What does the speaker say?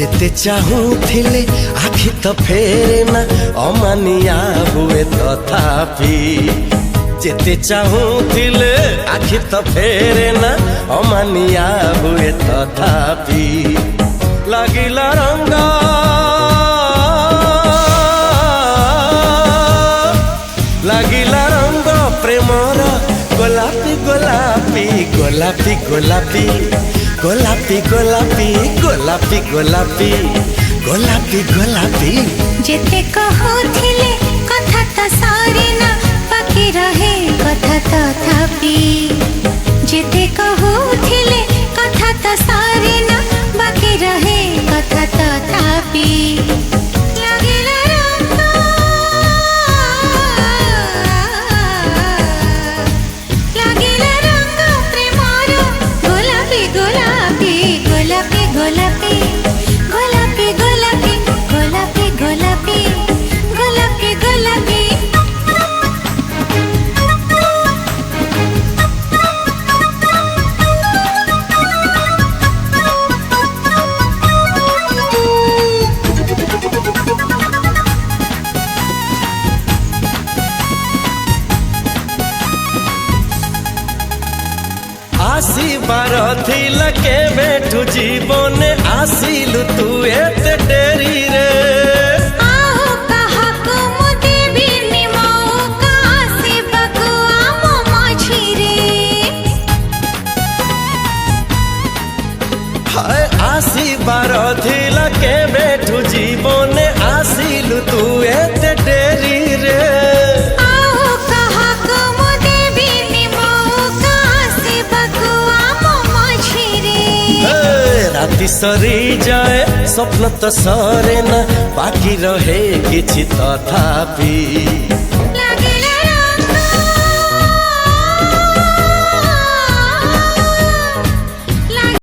जेते चाहूथिले आखि तो फेरे ना अमानिया हुए तथापि जेते चाहूथिले आखि तो फेरे ना अमानिया हुए तथापि लागिला रंग लागिला रंग प्रेमर गोलापी गोलापी गोलापी गोलापी गोलापी गोलापी गोलापी गोलापी गोलापी गोलापी जेते कहूथिले कथा तो सारे ना बाकी रहे कथा तथापि जेते कहूथिले कथा तो सारे ना बाकी रहे कथा तथापि आसीबार थिला के बेठू जीवन आसिलु तू एते डेरी रे आहो कहा को मुदे भी निमो का आसीबकु आमो माझी रे हाय आसीबार थिला के बेठू जीवन आसिलु तू एते डेरी रे राति सरी जाए स्वप्न तो सरे ना बाकी रहे किछि तथापि